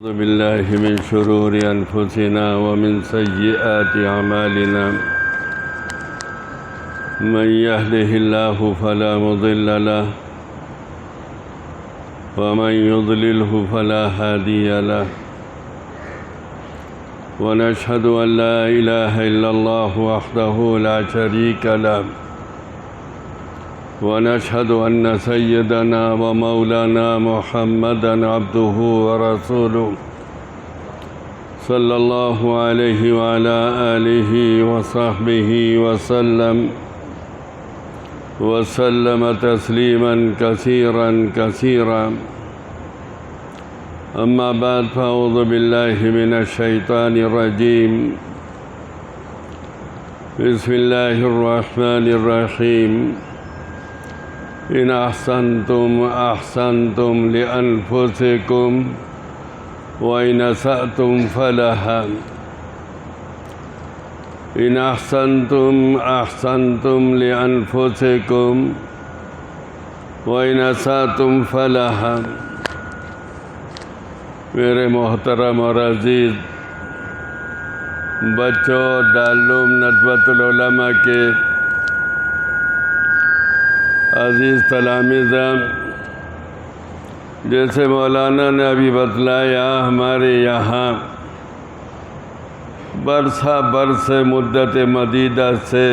أعوذ بالله من شرور أنفسنا ومن سيئات أعمالنا من يهده الله فلا مضل له ومن يضلله فلا هادي له ونشهد أن لا إله إلا الله وحده لا شريك له ونشهد أن سيدنا ومولانا محمدًا عبده ورسوله صلى الله عليه وعلى آله وصحبه وسلم تسليمًا كثيرًا أما بعد فأعوذ بالله من الشيطان الرجيم بسم الله الرحمن الرحيم إن أحسنتم أحسنتم لأنفسكم وإن أسأتم فلها إن أحسنتم أحسنتم لأنفسكم وإن أسأتم فلها میرے محترم اور عزیز بچوں، دارالعلوم ندوۃ العلماء کے عزیز تلامذہ، جیسے مولانا نے ابھی بتلایا، ہمارے یہاں برس مدت مدیدہ سے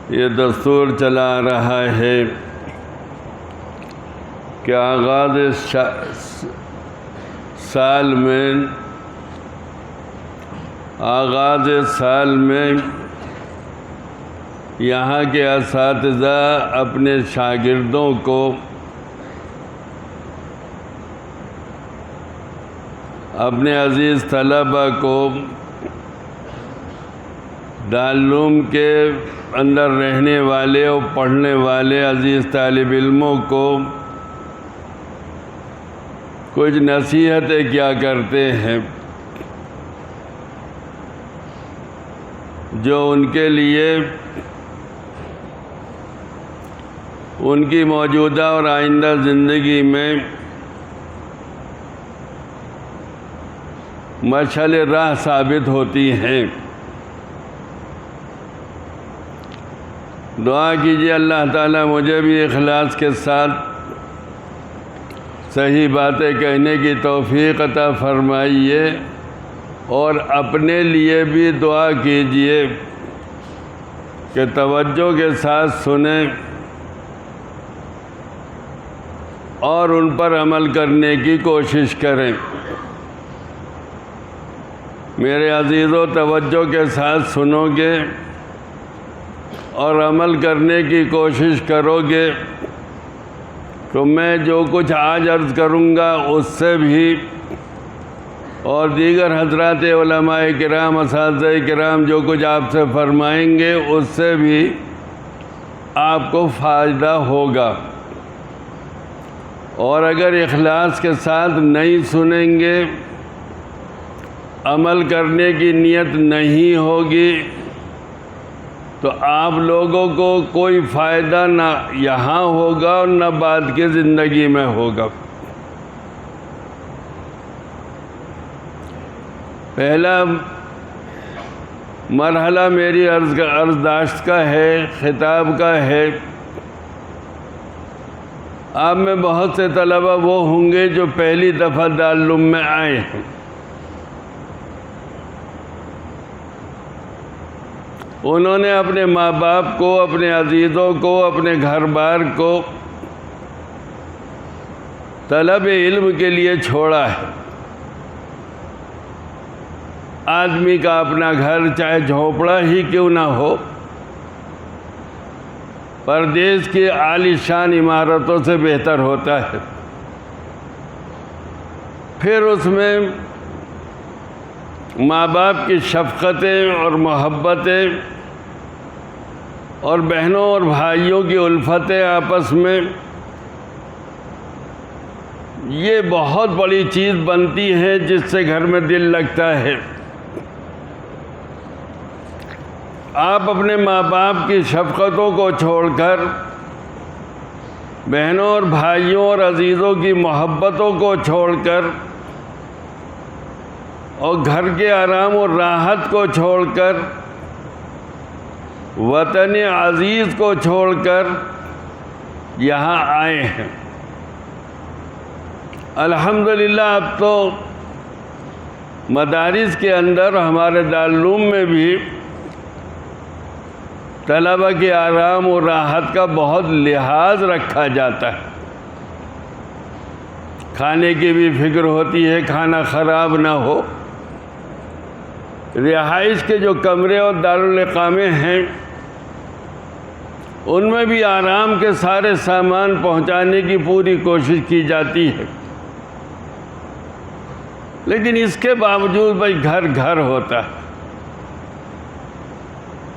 یہ دستور چلا رہا ہے کہ آغاز سال میں یہاں کے اساتذہ اپنے شاگردوں کو اپنے عزیز طلبہ کو دارالعلوم کے اندر رہنے والے اور پڑھنے والے عزیز طالب علموں کو کچھ نصیحتیں کیا کرتے ہیں جو ان کے لیے ان کی موجودہ اور آئندہ زندگی میں مشعل راہ ثابت ہوتی ہیں۔ دعا کیجیے اللہ تعالیٰ مجھے بھی اخلاص کے ساتھ صحیح باتیں کہنے کی توفیق عطا فرمائیے، اور اپنے لیے بھی دعا کیجیے کہ توجہ کے ساتھ سنیں اور ان پر عمل کرنے کی کوشش کریں۔ میرے عزیزوں، توجہ کے ساتھ سنو گے اور عمل کرنے کی کوشش کرو گے تو میں جو کچھ آج عرض کروں گا اس سے بھی، اور دیگر حضرات علماء کرام، اساتذہ کرام جو کچھ آپ سے فرمائیں گے اس سے بھی آپ کو فائدہ ہوگا۔ اور اگر اخلاص کے ساتھ نہیں سنیں گے، عمل کرنے کی نیت نہیں ہوگی، تو آپ لوگوں کو کوئی فائدہ نہ یہاں ہوگا اور نہ بعد کی زندگی میں ہوگا۔ پہلا مرحلہ میری عرضداشت کا ہے، خطاب کا ہے۔ آپ میں بہت سے طلبہ وہ ہوں گے جو پہلی دفعہ دارالعلوم میں آئے ہیں۔ انہوں نے اپنے ماں باپ کو، اپنے عزیزوں کو، اپنے گھر بار کو طلب علم کے لیے چھوڑا ہے۔ آدمی کا اپنا گھر چاہے جھونپڑا ہی کیوں نہ ہو، پردیس کی عالی شان عمارتوں سے بہتر ہوتا ہے۔ پھر اس میں ماں باپ کی شفقتیں اور محبتیں اور بہنوں اور بھائیوں کی الفتیں آپس میں، یہ بہت بڑی چیز بنتی ہے جس سے گھر میں دل لگتا ہے۔ آپ اپنے ماں باپ کی شفقتوں کو چھوڑ کر بہنوں اور بھائیوں اور عزیزوں کی محبتوں کو چھوڑ کر اور گھر کے آرام اور راحت کو چھوڑ کر وطن عزیز کو چھوڑ کر یہاں آئے ہیں۔ الحمدللہ اب تو مدارس کے اندر ہمارے دارالعلوم میں بھی طلبہ کے آرام و راحت کا بہت لحاظ رکھا جاتا ہے۔ کھانے کی بھی فکر ہوتی ہے، کھانا خراب نہ ہو۔ رہائش کے جو کمرے اور دارالاقامے ہیں ان میں بھی آرام کے سارے سامان پہنچانے کی پوری کوشش کی جاتی ہے، لیکن اس کے باوجود بھائی گھر گھر ہوتا ہے۔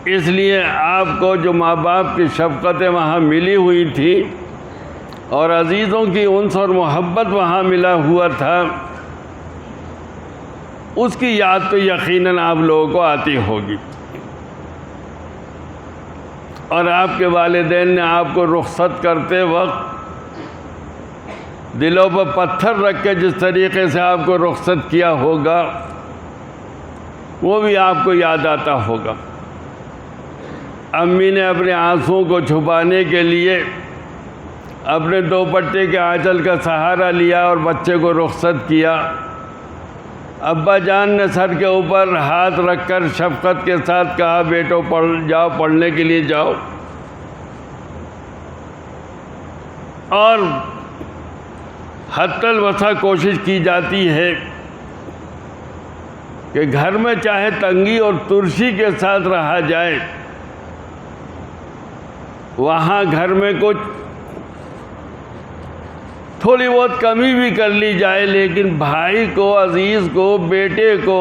اس لیے آپ کو جو ماں باپ کی شفقتیں وہاں ملی ہوئی تھی اور عزیزوں کی انس اور محبت وہاں ملا ہوا تھا، اس کی یاد تو یقیناً آپ لوگوں کو آتی ہوگی۔ اور آپ کے والدین نے آپ کو رخصت کرتے وقت دلوں پر پتھر رکھ کے جس طریقے سے آپ کو رخصت کیا ہوگا وہ بھی آپ کو یاد آتا ہوگا۔ امی نے اپنے آنسوؤں کو چھپانے کے لیے اپنے دوپٹے کے آنچل کا سہارا لیا اور بچے کو رخصت کیا۔ ابا جان نے سر کے اوپر ہاتھ رکھ کر شفقت کے ساتھ کہا، بیٹو پڑھنے کے لیے جاؤ۔ اور حتی الوسع کوشش کی جاتی ہے کہ گھر میں چاہے تنگی اور ترشی کے ساتھ رہا جائے، وہاں گھر میں کچھ تھوڑی بہت کمی بھی کر لی جائے، لیکن بھائی کو، عزیز کو، بیٹے کو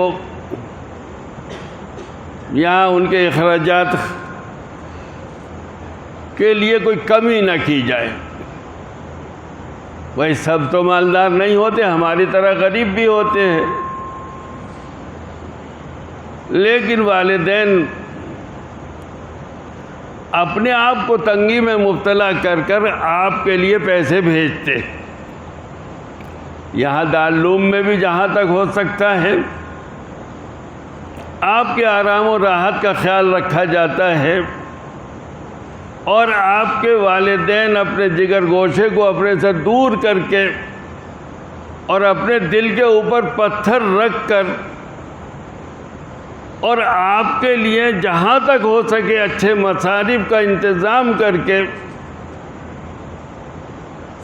یہاں ان کے اخراجات کے لیے کوئی کمی نہ کی جائے۔ بھائی سب تو مالدار نہیں ہوتے، ہماری طرح غریب بھی ہوتے ہیں، لیکن والدین اپنے آپ کو تنگی میں مبتلا کر کر آپ کے لیے پیسے بھیجتے۔ یہاں دارالعلوم میں بھی جہاں تک ہو سکتا ہے آپ کے آرام و راحت کا خیال رکھا جاتا ہے، اور آپ کے والدین اپنے جگر گوشے کو اپنے سے دور کر کے اور اپنے دل کے اوپر پتھر رکھ کر اور آپ کے لیے جہاں تک ہو سکے اچھے مصارف کا انتظام کر کے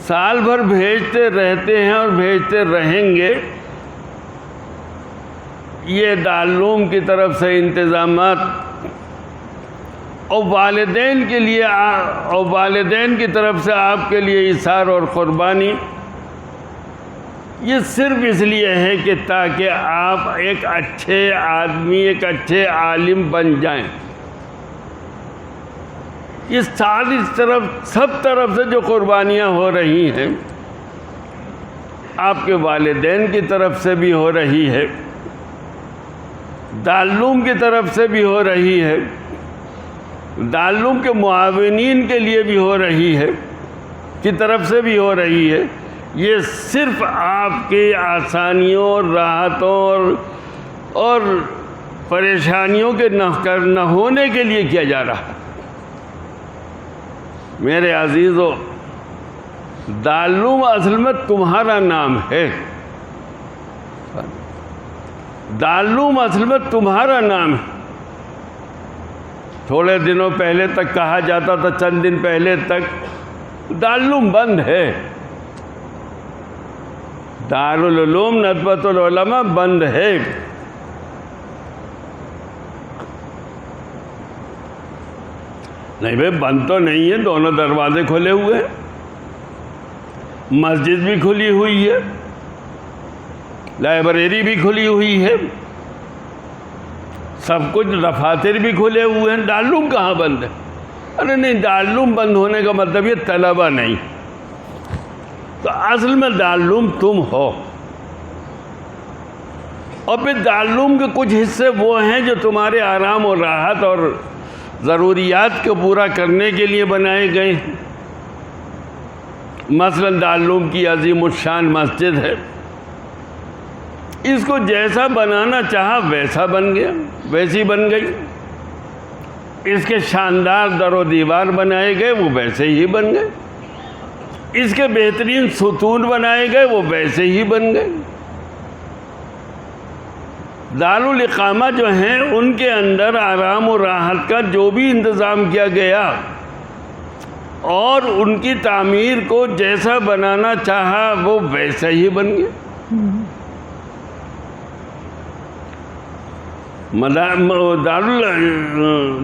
سال بھر بھیجتے رہتے ہیں اور بھیجتے رہیں گے۔ یہ دارالعلوم کی طرف سے انتظامات اور والدین کے لیے اور والدین کی طرف سے آپ کے لیے ایثار اور قربانی، یہ صرف اس لیے ہے کہ تاکہ آپ ایک اچھے آدمی، ایک اچھے عالم بن جائیں۔ یہ ساری سب طرف سے جو قربانیاں ہو رہی ہیں، آپ کے والدین کی طرف سے بھی ہو رہی ہے، دارالعلوم کی طرف سے بھی ہو رہی ہے، دارالعلوم کے معاونین کے لیے بھی ہو رہی ہے، کی طرف سے بھی ہو رہی ہے۔ یہ صرف آپ کی آسانیوں اور راحتوں اور پریشانیوں کے نہ ہونے کے لیے کیا جا رہا ہے۔ میرے عزیزو، دارالعلوم اصل میں تمہارا نام ہے۔ دارالعلوم اصل میں تمہارا نام ہے۔ تھوڑے دنوں پہلے تک کہا جاتا تھا، چند دن پہلے تک دارالعلوم بند ہے، دارالعلوم ندوۃ العلماء بند ہے۔ نہیں بھائی، بند تو نہیں ہے، دونوں دروازے کھلے ہوئے ہیں، مسجد بھی کھلی ہوئی ہے، لائبریری بھی کھلی ہوئی ہے، سب کچھ، دفاتر بھی کھلے ہوئے ہیں۔ دارالعلوم کہاں بند ہے؟ ارے نہیں، دارالعلوم بند ہونے کا مطلب یہ طلبہ نہیں، تو اصل میں دارالعلوم تم ہو۔ اور پھر دارالعلوم کے کچھ حصے وہ ہیں جو تمہارے آرام اور راحت اور ضروریات کو پورا کرنے کے لیے بنائے گئے ہیں۔ مثلا دارالعلوم کی عظیم الشان مسجد ہے، اس کو جیسا بنانا چاہا ویسا بن گیا، ویسی بن گئی۔ اس کے شاندار در و دیوار بنائے گئے، وہ ویسے ہی بن گئے۔ اس کے بہترین ستون بنائے گئے، وہ ویسے ہی بن گئے۔ دارالاقامہ جو ہیں ان کے اندر آرام و راحت کا جو بھی انتظام کیا گیا اور ان کی تعمیر کو جیسا بنانا چاہا وہ ویسا ہی بن گیا۔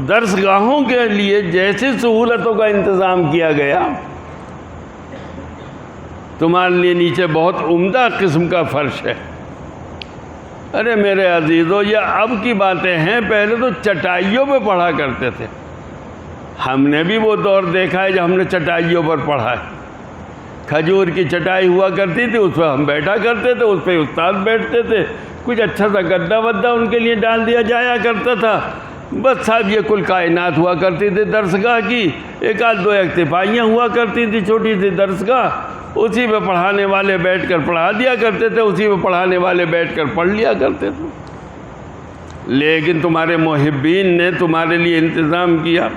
درس گاہوں کے لیے جیسی سہولتوں کا انتظام کیا گیا، تمہارے لیے نیچے بہت عمدہ قسم کا فرش ہے۔ ارے میرے عزیزو، یہ اب کی باتیں ہیں، پہلے تو چٹائیوں پہ پڑھا کرتے تھے۔ ہم نے بھی وہ دور دیکھا ہے جب ہم نے چٹائیوں پر پڑھا ہے۔ کھجور کی چٹائی ہوا کرتی تھی، اس پہ ہم بیٹھا کرتے تھے، اس پہ استاد بیٹھتے تھے، کچھ اچھا سا گدا ودا ان کے لیے ڈال دیا جایا کرتا تھا۔ بس صاحب یہ کل کائنات ہوا کرتی تھی درسگاہ کی، ایک آدھ دو اکتفائیاں ہوا کرتی تھی، چھوٹی سی درسگاہ، اسی پہ پڑھانے والے بیٹھ کر پڑھا دیا کرتے تھے، اسی پہ پڑھانے والے بیٹھ کر پڑھ لیا کرتے تھے۔ لیکن تمہارے محبین نے تمہارے لیے انتظام کیا۔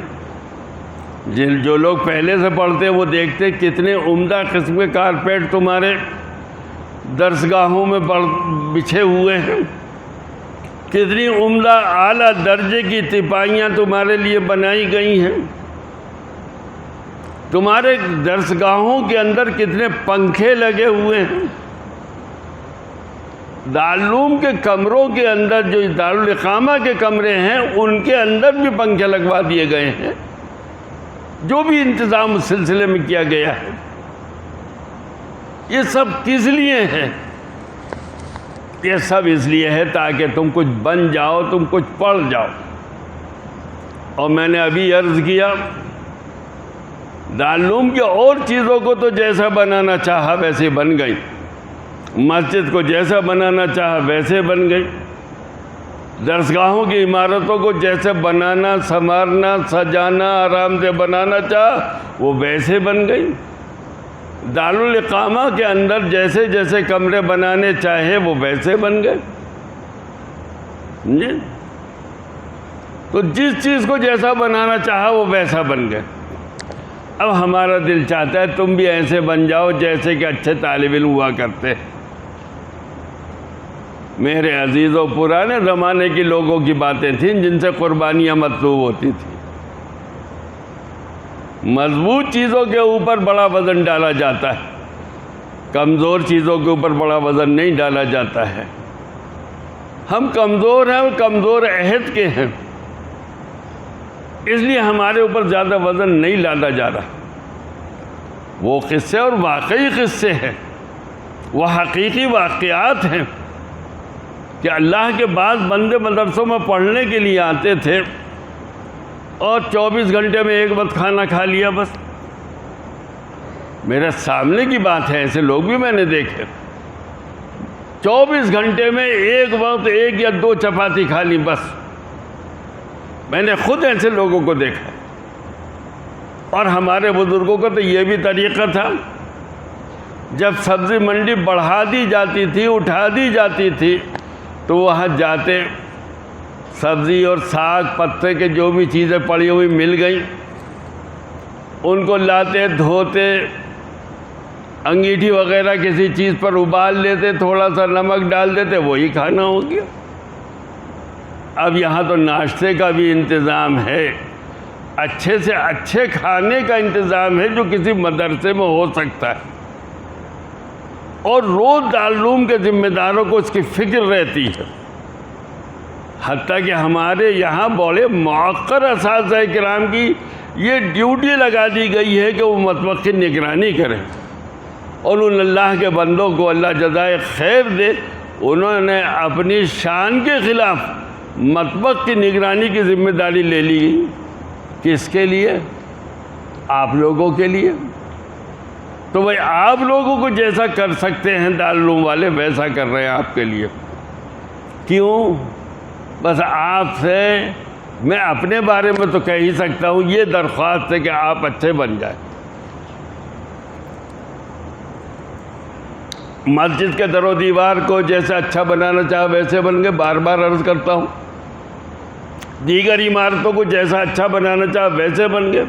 جو لوگ پہلے سے پڑھتے ہیں وہ دیکھتے کتنے عمدہ قسم کے کارپیٹ تمہارے درسگاہوں میں بچھے ہوئے ہیں، کتنی عمدہ اعلیٰ درجے کی تپائیاں تمہارے لیے بنائی گئی ہیں، تمہارے درسگاہوں کے اندر کتنے پنکھے لگے ہوئے ہیں۔ دارالعلوم کے کمروں کے اندر جو دارالاقامہ کے کمرے ہیں ان کے اندر بھی پنکھے لگوا دیے گئے ہیں۔ جو بھی انتظام اس سلسلے میں کیا گیا ہے، یہ سب کس لیے ہے؟ یہ سب اس لیے ہے تاکہ تم کچھ بن جاؤ، تم کچھ پڑھ جاؤ۔ اور میں نے ابھی عرض کیا، دارالعلوم کی اور چیزوں کو تو جیسا بنانا چاہا ویسے بن گئی، مسجد کو جیسا بنانا چاہا ویسے بن گئی، درسگاہوں کی عمارتوں کو جیسے بنانا، سنوارنا، سجانا، آرام دہ بنانا چاہا وہ ویسے بن گئی۔ دارالاقامہ کے اندر جیسے جیسے کمرے بنانے چاہے وہ ویسے بن گئے جی۔ تو جس چیز کو جیسا بنانا چاہا وہ ویسا بن گئے۔ اب ہمارا دل چاہتا ہے تم بھی ایسے بن جاؤ جیسے کہ اچھے طالب علم ہوا کرتے۔ میرے عزیزوں، پرانے زمانے کے لوگوں کی باتیں تھیں جن سے قربانیاں مطلوب ہوتی تھیں۔ مضبوط چیزوں کے اوپر بڑا وزن ڈالا جاتا ہے، کمزور چیزوں کے اوپر بڑا وزن نہیں ڈالا جاتا ہے۔ ہم کمزور ہیں اور کمزور عہد کے ہیں، اس لیے ہمارے اوپر زیادہ وزن نہیں ڈالا جا رہا۔ وہ قصے اور واقعی قصے ہیں، وہ حقیقی واقعات ہیں کہ اللہ کے بعض بندے مدرسوں میں پڑھنے کے لیے آتے تھے اور 24 گھنٹے میں ایک وقت کھانا کھا لیا بس۔ میرے سامنے کی بات ہے، ایسے لوگ بھی میں نے دیکھے، 24 گھنٹے میں ایک وقت ایک یا دو چپاتی کھا لی بس۔ میں نے خود ایسے لوگوں کو دیکھا۔ اور ہمارے بزرگوں کا تو یہ بھی طریقہ تھا، جب سبزی منڈی بڑھا دی جاتی تھی، اٹھا دی جاتی تھی، تو وہاں جاتے، سبزی اور ساگ پتے کے جو بھی چیزیں پڑی ہوئی مل گئیں ان کو لاتے، دھوتے، انگیٹھی وغیرہ کسی چیز پر ابال لیتے، تھوڑا سا نمک ڈال دیتے، وہی کھانا ہو گیا۔ اب یہاں تو ناشتے کا بھی انتظام ہے، اچھے سے اچھے کھانے کا انتظام ہے جو کسی مدرسے میں ہو سکتا ہے، اور روز دارالعلوم کے ذمہ داروں کو اس کی فکر رہتی ہے۔ حتیٰ کہ ہمارے یہاں بڑے موقر اساتذہ کرام کی یہ ڈیوٹی لگا دی گئی ہے کہ وہ مطبخ کی نگرانی کریں، اور ان اللہ کے بندوں کو اللہ جزائے خیر دے، انہوں نے اپنی شان کے خلاف مطبخ کی نگرانی کی ذمہ داری لے لی گئی۔ کس کے لیے؟ آپ لوگوں کے لیے۔ تو بھائی آپ لوگوں کو جیسا کر سکتے ہیں دارالعلوم والے، ویسا کر رہے ہیں آپ کے لیے۔ کیوں؟ بس آپ سے میں اپنے بارے میں تو کہہ ہی سکتا ہوں، یہ درخواست ہے کہ آپ اچھے بن جائیں۔ مسجد کے در و دیوار کو جیسے اچھا بنانا چاہا ویسے بن گئے، بار بار عرض کرتا ہوں. دیگر عمارتوں کو جیسا اچھا بنانا چاہا ویسے بن گئے.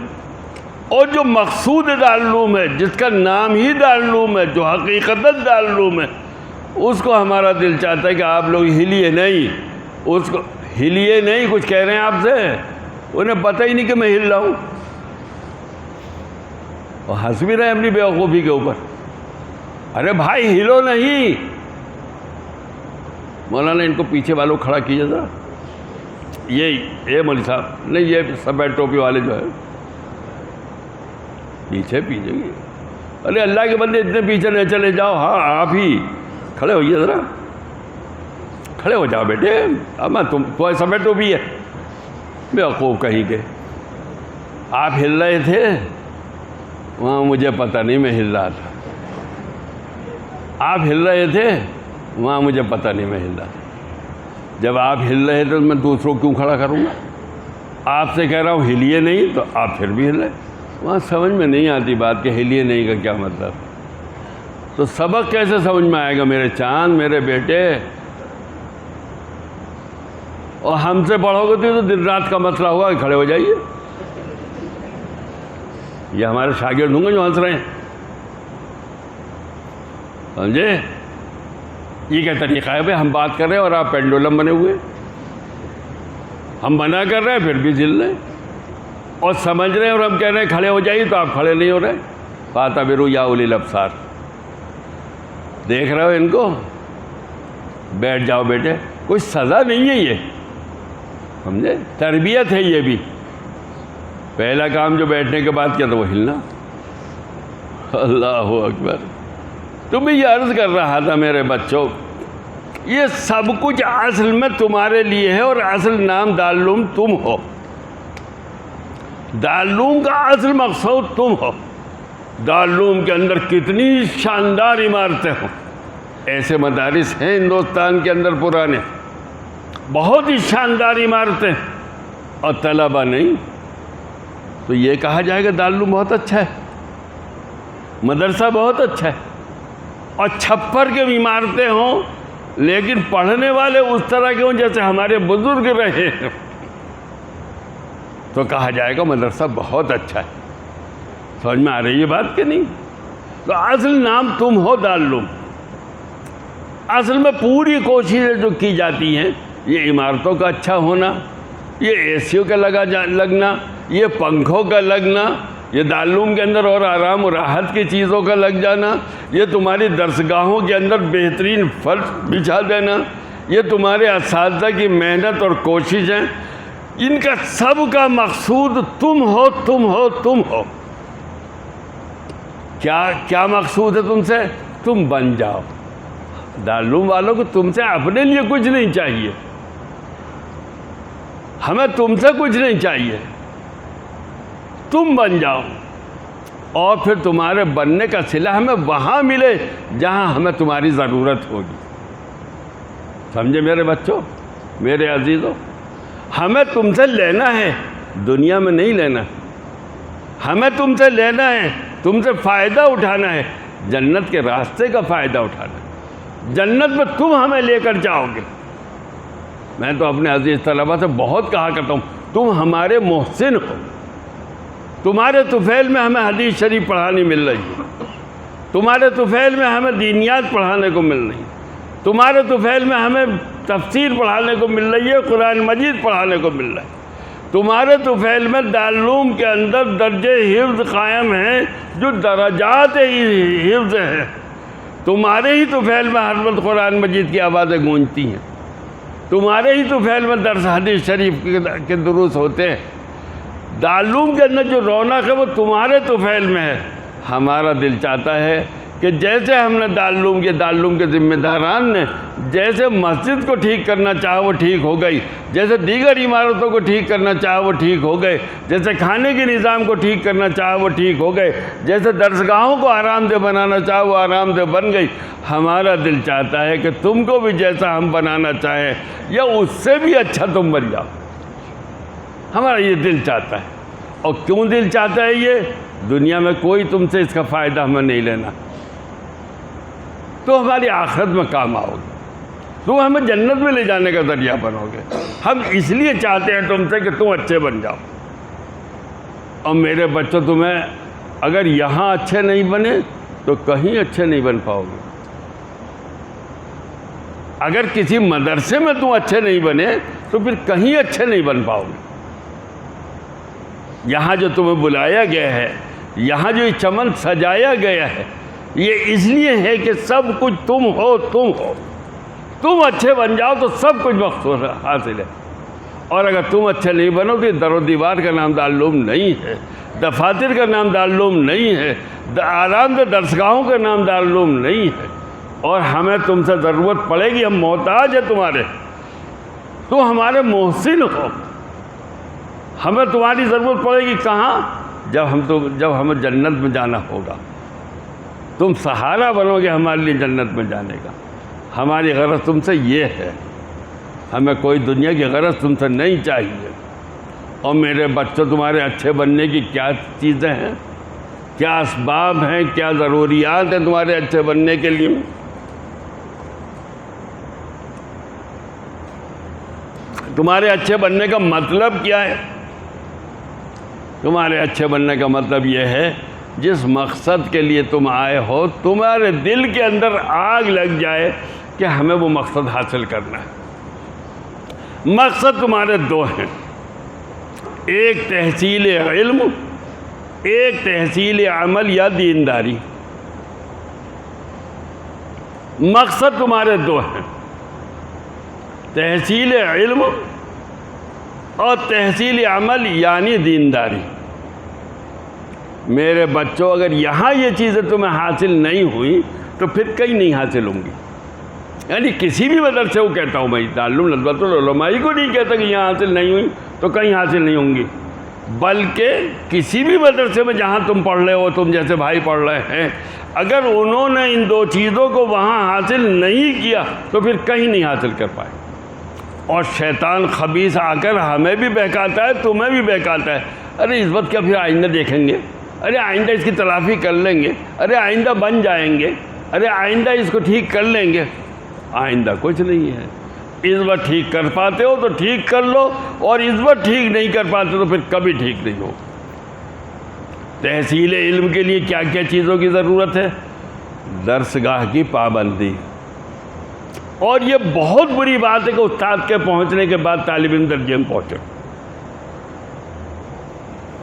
اور جو مقصود دارالعلوم ہے، جس کا نام ہی دارالعلوم ہے، جو حقیقتاً دارالعلوم ہے، اس کو ہمارا دل چاہتا ہے کہ آپ لوگ ہلیے نہیں. اس کو ہلیے نہیں. کچھ کہہ رہے ہیں آپ سے، انہیں پتہ ہی نہیں کہ میں ہل رہا ہوں، اور ہنس بھی رہے ہیں اپنی بیوقوفی کے اوپر. ارے بھائی ہلو نہیں. مولانا ان کو پیچھے والوں کھڑا کیجیے ذرا. یہ مولوی صاحب نہیں، یہ سفید ٹوپی والے جو ہے پیچھے پیچھے. ارے اللہ کے بندے اتنے پیچھے نہ چلے جاؤ. ہاں آپ ہی کھڑے ہوئیے ذرا، کھڑے ہو جاؤ بیٹے. اب تم سفید ٹوپی ہے بیوقوف کہیں کے. آپ ہل رہے تھے وہاں، مجھے پتہ نہیں میں ہل رہا تھا. آپ ہل رہے تھے وہاں، مجھے پتہ نہیں میں ہل رہا تھا. جب آپ ہل رہے تھے تو میں دوسروں کیوں کھڑا کروں گا؟ آپ سے کہہ رہا ہوں ہلیے نہیں، تو آپ پھر بھی ہل رہے. وہاں سمجھ میں نہیں آتی بات کہ ہلیے نہیں کا کیا مطلب. تو سبق کیسے سمجھ میں آئے گا میرے چاند، میرے بیٹے؟ اور ہم سے پڑھو گے تو دن رات کا مسئلہ ہوگا کہ کھڑے ہو جائیے. یہ ہمارے شاگرد ہوں گے جو ہنس رہے ہیں، سمجھے؟ یہ کیا طریقہ ہے بھائی؟ ہم بات کر رہے ہیں اور آپ پینڈولم بنے ہوئے. ہم منع کر رہے ہیں پھر بھی ہل رہے ہیں، اور سمجھ رہے ہیں اور ہم کہہ رہے ہیں کھڑے ہو جائیے تو آپ کھڑے نہیں ہو رہے. فاعتبروا یا اولی الابصار. دیکھ رہے ہو ان کو؟ بیٹھ جاؤ بیٹے. کوئی سزا نہیں ہے یہ، سمجھے؟ تربیت ہے یہ بھی. پہلا کام جو بیٹھنے کے بعد کیا تھا وہ ہلنا. اللہ اکبر. تو میں یہ عرض کر رہا تھا میرے بچوں، یہ سب کچھ اصل میں تمہارے لیے ہے، اور اصل نام دارالعلوم تم ہو. دارالعلوم کا اصل مقصود تم ہو. دارالعلوم کے اندر کتنی شاندار عمارتیں ہوں. ایسے مدارس ہیں ہندوستان کے اندر پرانے، بہت ہی شاندار عمارتیں، اور طلبہ نہیں. تو یہ کہا جائے گا دارالعلوم بہت اچھا ہے، مدرسہ بہت اچھا ہے، اور چھپر کے عمارتیں ہوں لیکن پڑھنے والے اس طرح کے ہوں جیسے ہمارے بزرگ رہے ہیں، تو کہا جائے گا مدرسہ بہت اچھا ہے. سمجھ میں آ رہی ہے بات کہ نہیں؟ تو اصل نام تم ہو دارالعلوم. اصل میں پوری کوششیں جو کی جاتی ہیں، یہ عمارتوں کا اچھا ہونا، یہ اے سیوں کا لگنا، یہ پنکھوں کا لگنا، یہ دارالعلوم کے اندر اور آرام و راحت کی چیزوں کا لگ جانا، یہ تمہاری درسگاہوں کے اندر بہترین فرش بچھا دینا، یہ تمہارے اساتذہ کی محنت اور کوششیں، ان کا سب کا مقصود تم ہو، تم ہو، تم ہو. کیا مقصود ہے تم سے؟ تم بن جاؤ. دارالعلوم والوں کو تم سے اپنے لیے کچھ نہیں چاہیے، ہمیں تم سے کچھ نہیں چاہیے. تم بن جاؤ، اور پھر تمہارے بننے کا صلہ ہمیں وہاں ملے جہاں ہمیں تمہاری ضرورت ہوگی. سمجھے میرے بچوں، میرے عزیزوں؟ ہمیں تم سے لینا ہے، دنیا میں نہیں لینا. ہمیں تم سے لینا ہے، تم سے فائدہ اٹھانا ہے، جنت کے راستے کا فائدہ اٹھانا ہے. جنت میں تم ہمیں لے کر جاؤ گے. میں تو اپنے عزیز طلبہ سے بہت کہا کرتا ہوں، تم ہمارے محسن ہو. تمہارے طفیل میں ہمیں حدیث شریف پڑھانی مل رہی ہے، تمہارے طفیل میں ہمیں دینیات پڑھانے کو مل رہی ہے، تمہارے طفیل میں ہمیں تفسیر پڑھانے کو مل رہی ہے، قرآن مجید پڑھانے کو مل رہا ہے. تمہارے طفیل میں دارالعلوم کے اندر درجے حفظ قائم ہیں جو درجات حفظ ہیں. تمہارے ہی طفیل میں ہر وقت قرآن مجید کی آوازیں گونجتی ہیں، تمہارے ہی طفیل میں درس حدیث شریف کے دروس ہوتے ہیں. دارالعلوم کے اندر جو رونق ہے وہ تمہارے طفیل میں ہے. ہمارا دل چاہتا ہے کہ جیسے ہم نے دارالعلوم کے ذمہ داران نے جیسے مسجد کو ٹھیک کرنا چاہا وہ ٹھیک ہو گئی، جیسے دیگر عمارتوں کو ٹھیک کرنا چاہا وہ ٹھیک ہو گئے، جیسے کھانے کے نظام کو ٹھیک کرنا چاہا وہ ٹھیک ہو گئے، جیسے درسگاہوں کو آرام دہ بنانا چاہا وہ آرام دہ بن گئی. ہمارا دل چاہتا ہے کہ تم کو بھی جیسا ہم بنانا چاہیں یا اس سے بھی اچھا تم بن جاؤ. ہمارا یہ دل چاہتا ہے. اور کیوں دل چاہتا ہے یہ؟ دنیا میں کوئی تم سے اس کا فائدہ ہمیں نہیں لینا. تو ہماری آخرت میں کام آؤ گے، تم ہمیں جنت میں لے جانے کا ذریعہ بنو گے۔ ہم اس لیے چاہتے ہیں تم سے کہ تم اچھے بن جاؤ، اور میرے بچوں تمہیں اگر یہاں اچھے نہیں بنے تو کہیں اچھے نہیں بن پاؤ گے۔ اگر کسی مدرسے میں تم اچھے نہیں بنے تو پھر کہیں اچھے نہیں بن پاؤ گے۔ یہاں جو تمہیں بلایا گیا ہے، یہاں جو یہ چمن سجایا گیا ہے، یہ اس لیے ہے کہ سب کچھ تم ہو، تم اچھے بن جاؤ تو سب کچھ مقصود حاصل ہے۔ اور اگر تم اچھے نہیں بنو تو در و دیوار کا نام دارالعلوم نہیں ہے، دفاتر کا نام دارالعلوم نہیں ہے، آرام دہ درسگاہوں کا نام دارالعلوم نہیں ہے۔ اور ہمیں تم سے ضرورت پڑے گی، ہم محتاج ہیں تمہارے، تم ہمارے محسن ہو، ہمیں تمہاری ضرورت پڑے گی کہاں؟ جب ہمیں جنت میں جانا ہوگا، تم سہارا بنو گے ہمارے لیے جنت میں جانے کا۔ ہماری غرض تم سے یہ ہے، ہمیں کوئی دنیا کی غرض تم سے نہیں چاہیے۔ اور میرے بچوں تمہارے اچھے بننے کی کیا چیزیں ہیں، کیا اسباب ہیں، کیا ضروریات ہیں تمہارے اچھے بننے کے لیے؟ تمہارے اچھے بننے کا مطلب کیا ہے؟ تمہارے اچھے بننے کا مطلب یہ ہے جس مقصد کے لیے تم آئے ہو تمہارے دل کے اندر آگ لگ جائے کہ ہمیں وہ مقصد حاصل کرنا ہے۔ مقصد تمہارے دو ہیں، ایک تحصیل علم، ایک تحصیل عمل یا دینداری۔ مقصد تمہارے دو ہیں، تحصیل علم اور تحصیل عمل یعنی دینداری۔ میرے بچوں اگر یہاں یہ چیزیں تمہیں حاصل نہیں ہوئی تو پھر کہیں نہیں حاصل ہوں گی۔ یعنی کسی بھی مدرسے کو کہتا ہوں میں، تعلم ندوۃ العلماء کو نہیں کہتا کہ یہاں حاصل نہیں ہوئی تو کہیں حاصل نہیں ہوں گی، بلکہ کسی بھی مدرسے میں جہاں تم پڑھ رہے ہو، تم جیسے بھائی پڑھ رہے ہیں، اگر انہوں نے ان دو چیزوں کو وہاں حاصل نہیں کیا تو پھر کہیں نہیں حاصل کر پائے۔ اور شیطان خبیث آ کر ہمیں بھی بہکاتا ہے، تمہیں بھی بہکاتا ہے، ارے اس وقت کیا پھر آئندہ دیکھیں گے، ارے آئندہ اس کی تلافی کر لیں گے، ارے آئندہ بن جائیں گے، ارے آئندہ اس کو ٹھیک کر لیں گے۔ آئندہ کچھ نہیں ہے، اس وقت ٹھیک کر پاتے ہو تو ٹھیک کر لو، اور اس وقت ٹھیک نہیں کر پاتے تو پھر کبھی ٹھیک نہیں ہو۔ تحصیل علم کے لیے کیا کیا چیزوں کی ضرورت ہے؟ درسگاہ کی پابندی۔ اور یہ بہت بری بات ہے کہ استاد کے پہنچنے کے بعد طالب علم درجے میں پہنچے۔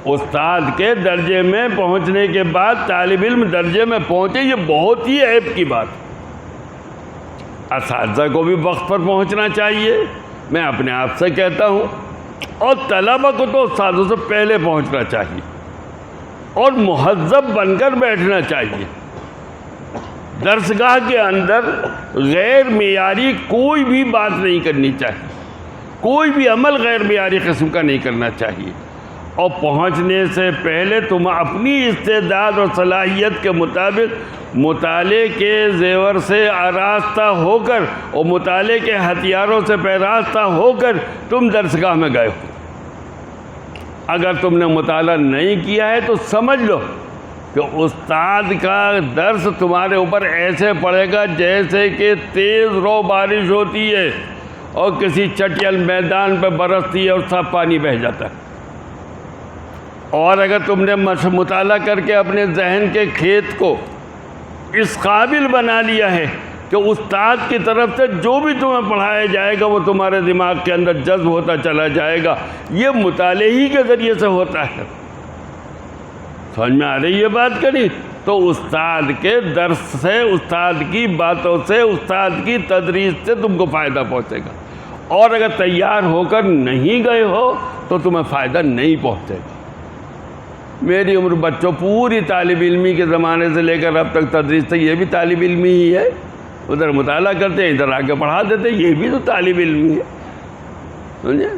استاد کے درجے میں پہنچنے کے بعد طالب علم درجے میں پہنچے، یہ بہت ہی عیب کی بات ہے۔ اساتذہ کو بھی وقت پر پہنچنا چاہیے، میں اپنے آپ سے کہتا ہوں، اور طلبہ کو تو استادوں سے پہلے پہنچنا چاہیے، اور مہذب بن کر بیٹھنا چاہیے۔ درسگاہ کے اندر غیر معیاری کوئی بھی بات نہیں کرنی چاہیے، کوئی بھی عمل غیر معیاری قسم کا نہیں کرنا چاہیے، اور پہنچنے سے پہلے تم اپنی استعداد اور صلاحیت کے مطابق مطالعے کے زیور سے آراستہ ہو کر اور مطالعے کے ہتھیاروں سے پیراستہ ہو کر تم درسگاہ میں گئے ہو۔ اگر تم نے مطالعہ نہیں کیا ہے تو سمجھ لو کہ استاد کا درس تمہارے اوپر ایسے پڑے گا جیسے کہ تیز رو بارش ہوتی ہے اور کسی چٹیل میدان پہ برستی ہے اور سب پانی بہہ جاتا ہے۔ اور اگر تم نے مطالعہ کر کے اپنے ذہن کے کھیت کو اس قابل بنا لیا ہے کہ استاد کی طرف سے جو بھی تمہیں پڑھایا جائے گا وہ تمہارے دماغ کے اندر جذب ہوتا چلا جائے گا، یہ مطالعے ہی کے ذریعے سے ہوتا ہے۔ سمجھ میں آ رہی ہے بات کری؟ تو استاد کے درس سے، استاد کی باتوں سے، استاد کی تدریس سے تم کو فائدہ پہنچے گا، اور اگر تیار ہو کر نہیں گئے ہو تو تمہیں فائدہ نہیں پہنچے گا۔ میری عمر بچوں پوری طالب علمی کے زمانے سے لے کر اب تک تدریس تک یہ بھی طالب علمی ہی ہے، ادھر مطالعہ کرتے ہیں ادھر آ کے پڑھا دیتے ہیں، یہ بھی تو طالب علمی ہے۔ سمجھے؟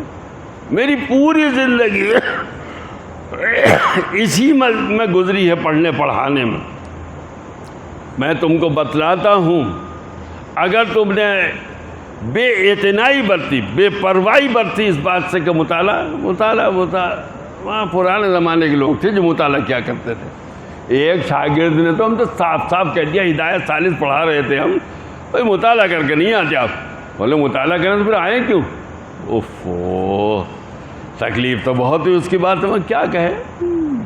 میری پوری زندگی اسی میں گزری ہے، پڑھنے پڑھانے میں۔ میں تم کو بتلاتا ہوں، اگر تم نے بے اعتنائی برتی، بے پرواہی برتی اس بات سے کہ مطالعہ وہاں پرانے زمانے کے لوگ تھے جو مطالعہ کیا کرتے تھے، ایک شاگرد نے تو ہم تو صاف صاف کہہ دیا، ہدایت ثالث پڑھا رہے تھے ہم، بھائی مطالعہ کر کے نہیں آتے آپ؟ بولے مطالعہ کریں تو پھر آئیں کیوں؟ اوفو، تکلیف تو بہت ہوئی اس کی بات میں کیا کہے،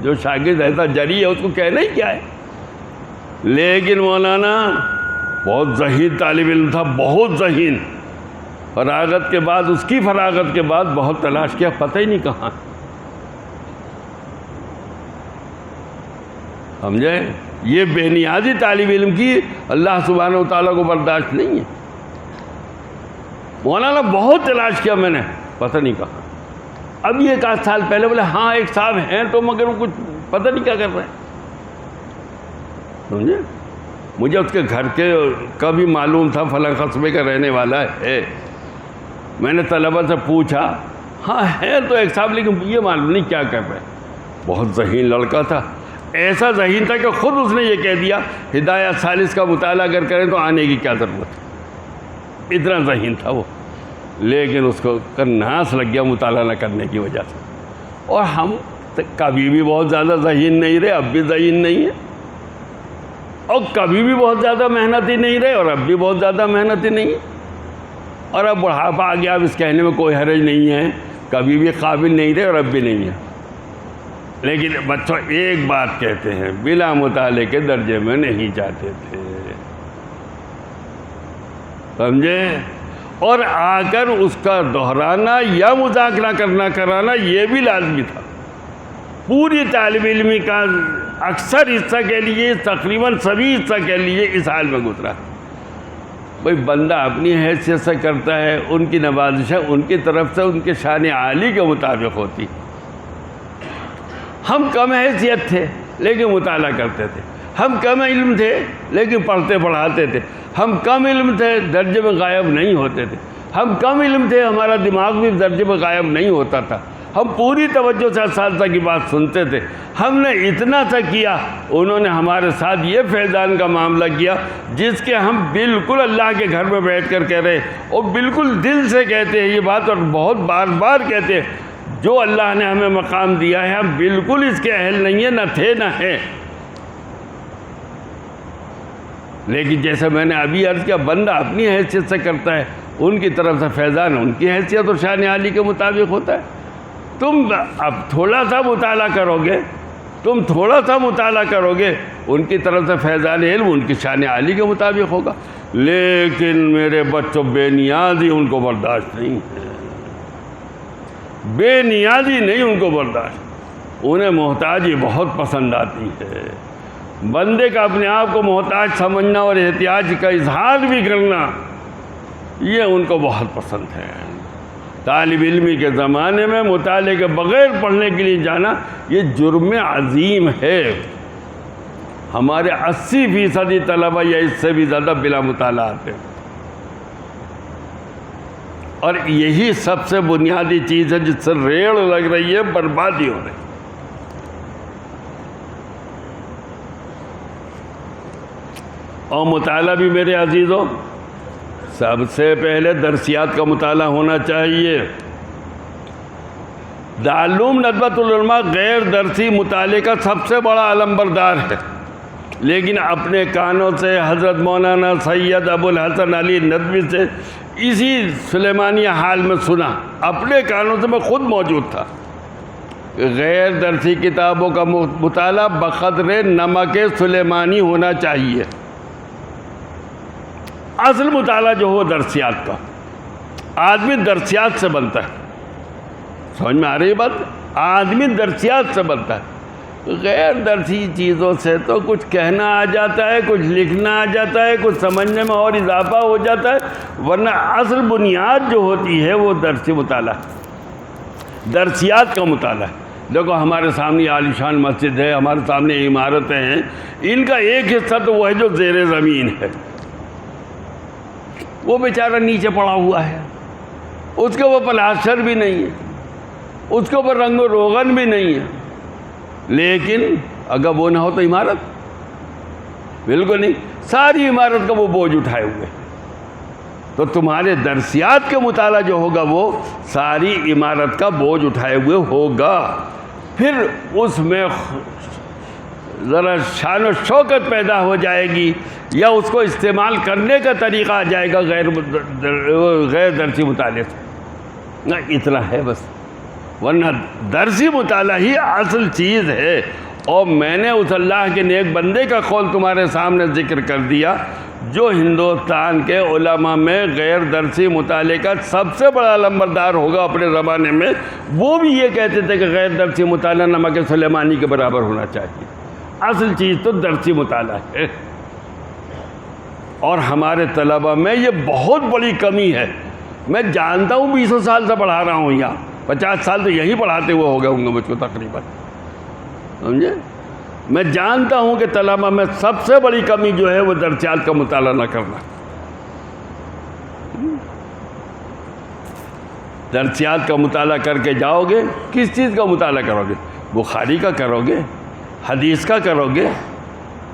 جو شاگرد ایسا جری ہے اس کو کہنا ہی کیا ہے۔ لیکن مولانا بہت ذہین طالب علم تھا، بہت ذہین، فراغت کے بعد، اس کی فراغت کے بعد بہت تلاش کیا، پتہ ہی نہیں کہاں۔ سمجھے؟ یہ بے نیازی طالب علم کی اللہ سبحانہ و تعالیٰ کو برداشت نہیں ہے۔ مولانا بہت تلاش کیا میں نے، پتہ نہیں کہاں۔ اب یہ 1 سال پہلے بولے ہاں ایک صاحب ہیں تو مگر وہ کچھ پتہ نہیں کیا کر رہے ہیں، سمجھے؟ مجھے اس کے گھر کے کا بھی معلوم تھا، فلاں قصبے کا رہنے والا ہے۔ میں نے طلبہ سے پوچھا، ہاں ہے تو ایک صاحب، لیکن یہ معلوم نہیں کیا کر رہے ہیں۔ بہت ذہین لڑکا تھا، ایسا ذہین تھا کہ خود اس نے یہ کہہ دیا ہدایت ثالث کا مطالعہ اگر کریں تو آنے کی کیا ضرورت ہے، اتنا ذہین تھا وہ۔ لیکن اس کو ناس لگ گیا مطالعہ نہ کرنے کی وجہ سے، اور ہم کبھی بھی بہت زیادہ ذہین نہیں رہے، اب بھی ذہین نہیں ہے، اور کبھی بھی بہت زیادہ محنتی نہیں رہے اور اب بھی بہت زیادہ محنتی نہیں ہے، اور اب بڑھاپا آ گیا، اب اس کہنے میں کوئی حرج نہیں ہے، کبھی بھی قابل نہیں رہے اور اب بھی نہیں ہے۔ لیکن بچوں ایک بات کہتے ہیں، بلا مطالعے کے درجے میں نہیں جاتے تھے، سمجھے؟ اور آ کر اس کا دہرانا یا مذاکرہ کرنا کرانا یہ بھی لازمی تھا۔ پوری طالب علمی کا اکثر حصہ کے لیے، تقریباً سبھی حصہ کے لیے اس حال میں گزرا۔ بھئی بندہ اپنی حیثیت سے کرتا ہے، ان کی نوازشیں ان کی طرف سے ان کے شان عالی کے مطابق ہوتی۔ ہم کم حیثیت تھے لیکن مطالعہ کرتے تھے، ہم کم علم تھے لیکن پڑھتے پڑھاتے تھے، ہم کم علم تھے درجے میں غائب نہیں ہوتے تھے، ہم کم علم تھے ہمارا دماغ بھی درجے میں غائب نہیں ہوتا تھا، ہم پوری توجہ سے اساتذہ کی بات سنتے تھے۔ ہم نے اتنا سا کیا، انہوں نے ہمارے ساتھ یہ فیضان کا معاملہ کیا جس کے ہم بالکل اللہ کے گھر میں بیٹھ کر کہہ رہے، اور بالکل دل سے کہتے ہیں یہ بات، اور بہت بار بار کہتے ہیں جو اللہ نے ہمیں مقام دیا ہے ہم بالکل اس کے اہل نہیں ہیں، نہ تھے نہ ہیں۔ لیکن جیسے میں نے ابھی عرض کیا، بندہ اپنی حیثیت سے کرتا ہے، ان کی طرف سے فیضان ان کی حیثیت اور شان عالی کے مطابق ہوتا ہے۔ تم اب تھوڑا سا مطالعہ کرو گے، تم تھوڑا سا مطالعہ کرو گے، ان کی طرف سے فیضان علم ان کی شان عالی کے مطابق ہوگا۔ لیکن میرے بچوں بے نیازی ان کو برداشت نہیں ہے، بے نیازی نہیں ان کو برداشت، انہیں محتاجی بہت پسند آتی ہے۔ بندے کا اپنے آپ کو محتاج سمجھنا اور احتیاج کا اظہار بھی کرنا یہ ان کو بہت پسند ہے۔ طالب علمی کے زمانے میں مطالعے کے بغیر پڑھنے کے لیے جانا یہ جرم عظیم ہے۔ ہمارے 80% طلبہ یا اس سے بھی زیادہ بلا مطالعہ آتے ہیں، اور یہی سب سے بنیادی چیز ہے جس سے ریڑھ لگ رہی ہے، بربادی ہو رہی ہے۔ اور مطالعہ بھی میرے عزیزوں سب سے پہلے درسیات کا مطالعہ ہونا چاہیے۔ دارالعلوم ندوۃ العلماء غیر درسی مطالعے کا سب سے بڑا علمبردار ہے، لیکن اپنے کانوں سے حضرت مولانا سید ابو الحسن علی ندوی سے اسی سلیمانیہ حال میں سنا، اپنے کانوں سے میں خود موجود تھا۔ غیر درسی کتابوں کا مطالعہ بقدر نمک سلیمانی ہونا چاہیے۔ اصل مطالعہ جو ہو درسیات کا، آدمی درسیات سے بنتا ہے، سمجھ میں آ رہی ہے بات؟ آدمی درسیات سے بنتا ہے، غیر درسی چیزوں سے تو کچھ کہنا آ جاتا ہے، کچھ لکھنا آ جاتا ہے، کچھ سمجھنے میں اور اضافہ ہو جاتا ہے، ورنہ اصل بنیاد جو ہوتی ہے وہ درسی مطالعہ، درسیات کا مطالعہ ہے۔ دیکھو ہمارے سامنے عالیشان مسجد ہے، ہمارے سامنے عمارتیں ہیں، ان کا ایک حصہ تو وہ ہے جو زیر زمین ہے، وہ بیچارہ نیچے پڑا ہوا ہے، اس کے اوپر پلاسٹر بھی نہیں ہے، اس کے اوپر رنگ و روغن بھی نہیں ہے، لیکن اگر وہ نہ ہو تو عمارت بالکل نہیں، ساری عمارت کا وہ بوجھ اٹھائے ہوئے۔ تو تمہارے درسیات کے مطالعہ جو ہوگا وہ ساری عمارت کا بوجھ اٹھائے ہوئے ہوگا، پھر اس میں ذرا شان و شوکت پیدا ہو جائے گی، یا اس کو استعمال کرنے کا طریقہ آ جائے گا غیر درسی مطالعے سے. نہ اتنا ہے بس، ورنہ درسی مطالعہ ہی اصل چیز ہے. اور میں نے اس اللہ کے نیک بندے کا قول تمہارے سامنے ذکر کر دیا جو ہندوستان کے علماء میں غیر درسی مطالعے کا سب سے بڑا لمبردار ہوگا اپنے زمانے میں. وہ بھی یہ کہتے تھے کہ غیر درسی مطالعہ نمک سلیمانی کے برابر ہونا چاہیے. اصل چیز تو درسی مطالعہ ہے، اور ہمارے طلباء میں یہ بہت بڑی کمی ہے. میں جانتا ہوں 20 سال سے پڑھا رہا ہوں یہاں، 50 سال تو یہی پڑھاتے ہوئے ہو گئے ہوں گے مجھ کو تقریباً، سمجھے. میں جانتا ہوں کہ طلباء میں سب سے بڑی کمی جو ہے وہ درسیات کا مطالعہ نہ کرنا. درسیات کا مطالعہ کر کے جاؤ گے، کس چیز کا مطالعہ کرو گے؟ بخاری کا کرو گے، حدیث کا کرو گے،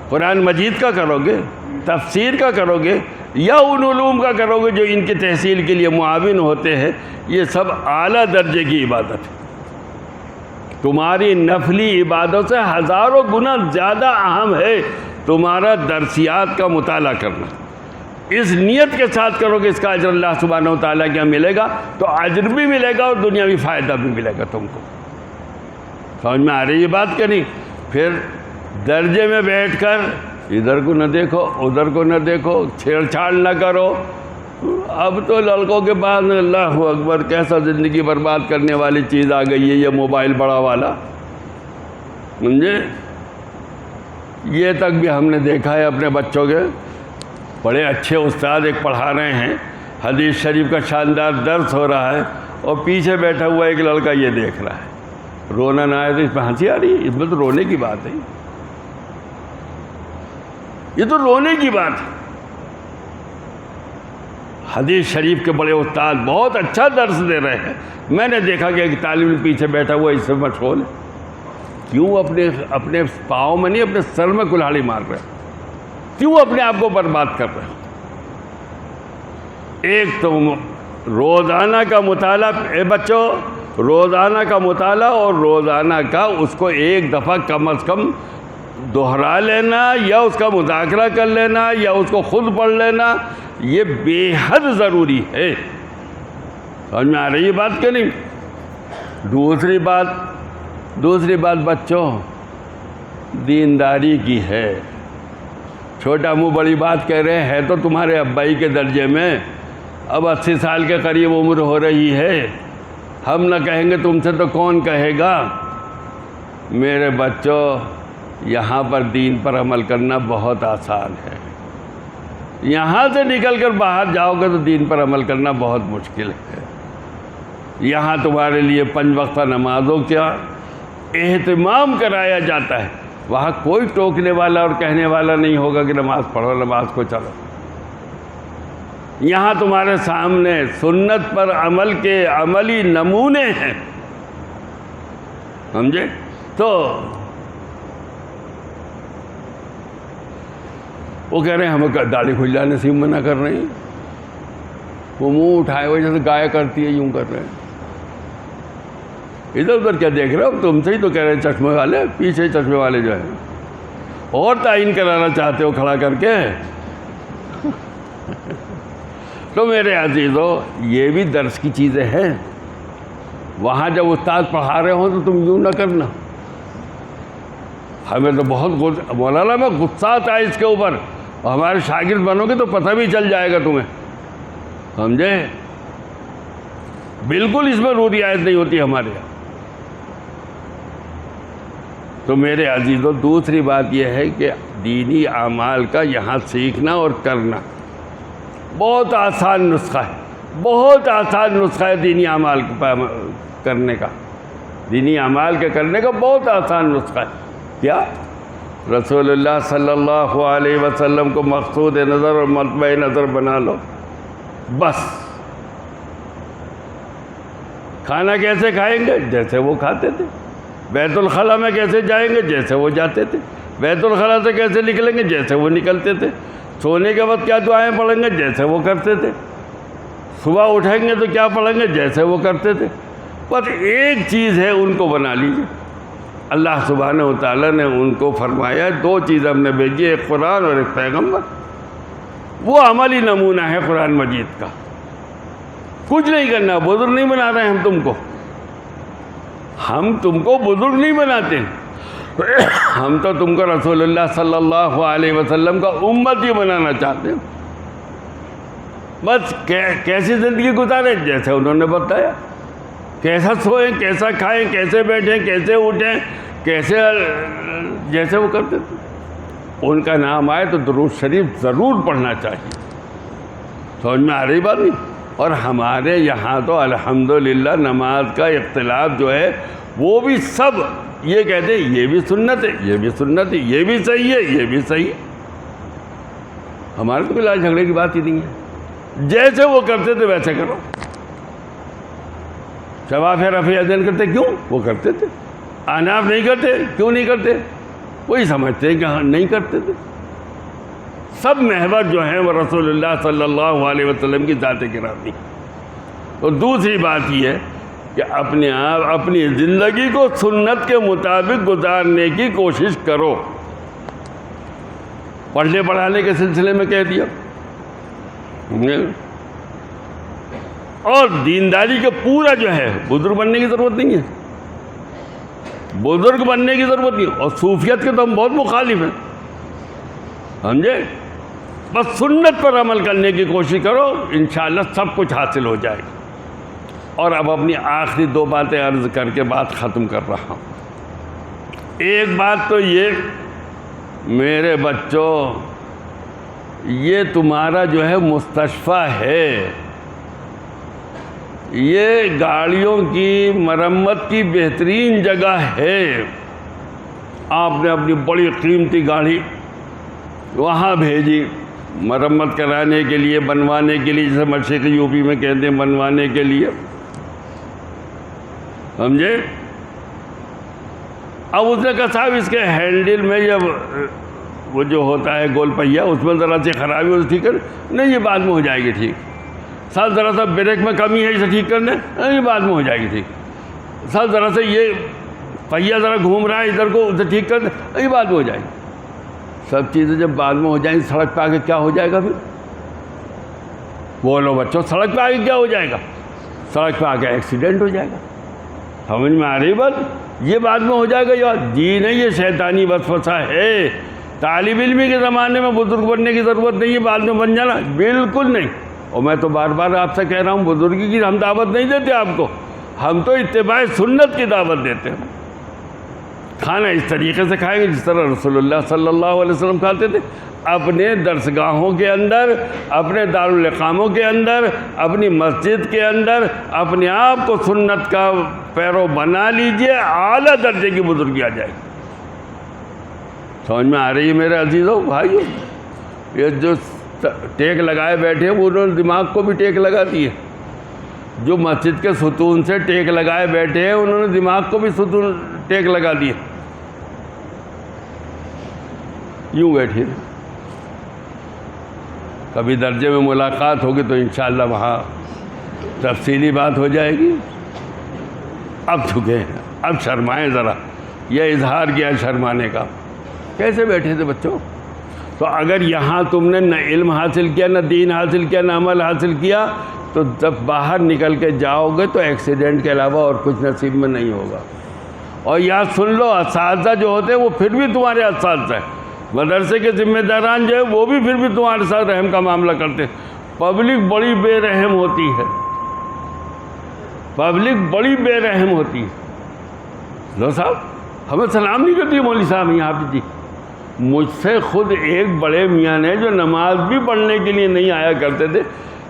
قرآن مجید کا کرو گے، تفسیر کا کرو گے، یا ان علوم کا کرو گے جو ان کی تحصیل کے لیے معاون ہوتے ہیں. یہ سب اعلیٰ درجے کی عبادت ہے. تمہاری نفلی عبادت سے ہزاروں گنا زیادہ اہم ہے تمہارا درسیات کا مطالعہ کرنا. اس نیت کے ساتھ کرو کہ اس کا اجر اللہ سبحانہ و تعالیٰ کیا ملے گا، تو اجر بھی ملے گا اور دنیاوی فائدہ بھی ملے گا تم کو. سمجھ میں آ رہی ہے بات کہ نہیں؟ پھر درجے میں بیٹھ کر ادھر کو نہ دیکھو، ادھر کو نہ دیکھو، چھیڑ چھاڑ نہ کرو. اب تو لڑکوں کے پاس اللہ اکبر کیسا زندگی برباد کرنے والی چیز آ گئی ہے یہ موبائل بڑا والا، سمجھے. یہ تک بھی ہم نے دیکھا ہے اپنے بچوں کے. بڑے اچھے استاد ایک پڑھا رہے ہیں، حدیث شریف کا شاندار درس ہو رہا ہے، اور پیچھے بیٹھا ہوا ایک لڑکا یہ دیکھ رہا ہے. رونا نہ آئے تو اس میں ہنسی آ رہی ہے؟ اس میں تو رونے کی بات ہے، یہ تو رونے کی بات ہے. حدیث شریف کے بڑے استاد بہت اچھا درس دے رہے ہیں، میں نے دیکھا کہ ایک طالب علم پیچھے بیٹھا ہوا اس سے مشغول ہے. کیوں اپنے پاؤں میں نہیں اپنے سر میں کلہاڑی مار رہے ہیں؟ کیوں اپنے آپ کو برباد کر رہے ہیں؟ ایک تو روزانہ کا مطالعہ، اے بچوں، روزانہ کا مطالعہ، اور روزانہ کا اس کو ایک دفعہ کم از کم دہرا لینا، یا اس کا مذاکرہ کر لینا، یا اس کو خود پڑھ لینا، یہ بے حد ضروری ہے. سمجھ میں آ رہی ہے بات کہ نہیں؟ دوسری بات بچوں دینداری کی ہے. چھوٹا منہ بڑی بات کہہ رہے ہیں تو تمہارے ابائی کے درجے میں. اب 80 سال کے قریب عمر ہو رہی ہے، ہم نہ کہیں گے تم سے تو کون کہے گا؟ میرے بچوں، یہاں پر دین پر عمل کرنا بہت آسان ہے. یہاں سے نکل کر باہر جاؤ گے تو دین پر عمل کرنا بہت مشکل ہے. یہاں تمہارے لیے 5 وقتہ نمازوں کا اہتمام کرایا جاتا ہے. وہاں کوئی ٹوکنے والا اور کہنے والا نہیں ہوگا کہ نماز پڑھو، نماز کو چلو. یہاں تمہارے سامنے سنت پر عمل کے عملی نمونے ہیں، سمجھے. تو وہ کہہ رہے ہیں ہمیں داڑھی کھجلانے سے منع کر رہے ہیں. وہ منہ اٹھائے ہوئے جیسے گائے کرتی ہے یوں کر رہے ہیں. ادھر ادھر کیا دیکھ رہے ہو؟ تم سے ہی تو کہہ رہے ہیں چشمے والے، پیچھے چشمے والے جو ہیں، اور تعین کرانا چاہتے ہو کھڑا کر کے. تو میرے عزیزو، یہ بھی درس کی چیزیں ہیں. وہاں جب استاد پڑھا رہے ہوں تو تم یوں نہ کرنا. ہمیں تو بہت مولانا میں غصہ آتا ہے اس کے اوپر. اور ہمارے شاگرد بنو گے تو پتہ بھی چل جائے گا تمہیں، سمجھے. بالکل اس میں رعایت نہیں ہوتی ہمارے یہاں. تو میرے عزیزو، دوسری بات یہ ہے کہ دینی اعمال کا یہاں سیکھنا اور کرنا بہت آسان نسخہ ہے. بہت آسان نسخہ ہے دینی اعمال کرنے کا. دینی اعمال کے کرنے کا بہت آسان نسخہ ہے. کیا؟ رسول اللہ صلی اللہ علیہ وسلم کو مقصود نظر اور مطمع نظر بنا لو بس. کھانا کیسے کھائیں گے؟ جیسے وہ کھاتے تھے. بیت الخلاء میں کیسے جائیں گے؟ جیسے وہ جاتے تھے. بیت الخلاء سے کیسے نکلیں گے؟ جیسے وہ نکلتے تھے. سونے کے وقت کیا دعائیں پڑھیں گے؟ جیسے وہ کرتے تھے. صبح اٹھیں گے تو کیا پڑھیں گے؟ جیسے وہ کرتے تھے. بس ایک چیز ہے، ان کو بنا لیجیے. اللہ سبحانہ و تعالیٰ نے ان کو فرمایا 2 چیزیں ہم نے بھیجی، ایک قرآن اور ایک پیغمبر۔ وہ عملی نمونہ ہے قرآن مجید کا، کچھ نہیں کرنا، بزرگ نہیں بنا رہے ہم تم کو بزرگ نہیں بناتے، ہم تو تم کو رسول اللہ صلی اللہ علیہ وسلم کا امتی بنانا چاہتے ہیں۔ بس کیسی زندگی گزارے جیسے انہوں نے بتایا، کیسا سوئیں، کیسا کھائیں، کیسے بیٹھیں، کیسے اٹھیں، کیسے جیسے وہ کرتے تھے۔ ان کا نام آئے تو درود شریف ضرور پڑھنا چاہیے۔ سمجھ میں آ رہی بات نہیں؟ اور ہمارے یہاں تو الحمدللہ نماز کا اختلاف جو ہے وہ بھی سب یہ کہتے ہیں یہ بھی سنت ہے، یہ بھی سنت ہے، یہ بھی صحیح ہے، یہ بھی صحیح ہے۔ ہمارے تو کوئی لڑائی جھگڑے کی بات ہی نہیں ہے، جیسے وہ کرتے تھے ویسے کرو۔ شفاف رفیع اذان کرتے کیوں؟ وہ کرتے تھے۔ اناف نہیں کرتے کیوں نہیں کرتے؟ وہی سمجھتے ہیں کہ ہاں نہیں کرتے تھے۔ سب محور جو ہیں وہ رسول اللہ صلی اللہ علیہ وسلم کی ذات گرامی۔ اور دوسری بات یہ ہے کہ اپنی زندگی کو سنت کے مطابق گزارنے کی کوشش کرو۔ پڑھنے پڑھانے کے سلسلے میں کہہ دیا، اور دینداری کا پورا جو ہے بزرگ بننے کی ضرورت نہیں ہے، بزرگ بننے کی ضرورت نہیں ہے۔ اور صوفیت کے تو ہم بہت مخالف ہیں، سمجھے؟ بس سنت پر عمل کرنے کی کوشش کرو، انشاءاللہ سب کچھ حاصل ہو جائے گا۔ اور اب اپنی آخری 2 باتیں عرض کر کے بات ختم کر رہا ہوں۔ ایک بات تو یہ، میرے بچوں، یہ تمہارا جو ہے مستشفیٰ ہے، یہ گاڑیوں کی مرمت کی بہترین جگہ ہے۔ آپ نے اپنی بڑی قیمتی گاڑی وہاں بھیجی مرمت کرانے کے لیے، بنوانے کے لیے، جیسے مشرقی یو پی میں کہتے ہیں بنوانے کے لیے، سمجھے؟ اب اس نے کہا صاحب اس کے ہینڈل میں جب وہ جو ہوتا ہے گول پہیا اس میں ذرا سی خرابی ہو، ٹھیک ہے نہیں یہ بعد میں ہو جائے گی ٹھیک۔ سر ذرا سا بریک میں کمی ہے، اسے ٹھیک کرنے، یہ بعد میں ہو جائے گی ٹھیک۔ سر ذرا سا یہ پہیا ذرا گھوم رہا ہے ادھر کو، اسے ٹھیک کر دیں، یہ بعد میں ہو جائے گی۔ سب چیزیں جب بعد میں ہو جائیں گی، سڑک پہ آگے کیا ہو جائے گا پھر؟ بولو بچوں، سڑک پہ آگے کیا ہو جائے گا؟ سڑک پہ آگے ایکسیڈنٹ ہو جائے گا۔ سمجھ میں آ رہی بات؟ یہ بعد میں ہو جائے گا یا جی نہیں، یہ شیطانی وسوسہ ہے۔ طالب علمی کے زمانے میں بزرگ بننے کی ضرورت نہیں ہے، بعد میں بن جانا، بالکل نہیں۔ اور میں تو بار بار آپ سے کہہ رہا ہوں، بزرگی کی ہم دعوت نہیں دیتے آپ کو، ہم تو اتباع سنت کی دعوت دیتے ہیں۔ کھانا اس طریقے سے کھائیں گے جس طرح رسول اللہ صلی اللہ علیہ وسلم کھاتے تھے، اپنے درسگاہوں کے اندر، اپنے دارالاقاموں کے اندر، اپنی مسجد کے اندر اپنے آپ کو سنت کا پیرو بنا لیجئے، اعلیٰ درجے کی بزرگی آ جائے گی۔ سمجھ میں آ رہی ہے میرے عزیزوں بھائیوں؟ یہ جو ٹیک لگائے بیٹھے ہیں انہوں نے دماغ کو بھی ٹیک لگا دی ہے۔ جو مسجد کے ستون سے ٹیک لگائے بیٹھے ہیں انہوں نے دماغ کو بھی ستون ٹیک لگا دیے، یوں بیٹھے۔ کبھی درجے میں ملاقات ہوگی تو انشاءاللہ وہاں تفصیلی بات ہو جائے گی۔ اب جھکے، اب شرمائیں ذرا، یہ اظہار کیا شرمانے کا۔ کیسے بیٹھے تھے بچوں؟ تو اگر یہاں تم نے نہ علم حاصل کیا، نہ دین حاصل کیا، نہ عمل حاصل کیا، تو جب باہر نکل کے جاؤ گے تو ایکسیڈنٹ کے علاوہ اور کچھ نصیب میں نہیں ہوگا۔ اور یاد سن لو، اساتذہ جو ہوتے ہیں وہ پھر بھی تمہارے اساتذہ ہیں، مدرسے کے ذمہ داران جو ہے وہ بھی پھر بھی تمہارے ساتھ رحم کا معاملہ کرتے ہیں۔ پبلک بڑی بے رحم ہوتی ہے، پبلک بڑی بے رحم ہوتی ہے۔ لو صاحب ہمیں سلام نہیں کرتی مولوی صاحب یہاں پہ جی۔ مجھ سے خود ایک بڑے میاں نے جو نماز بھی پڑھنے کے لیے نہیں آیا کرتے تھے،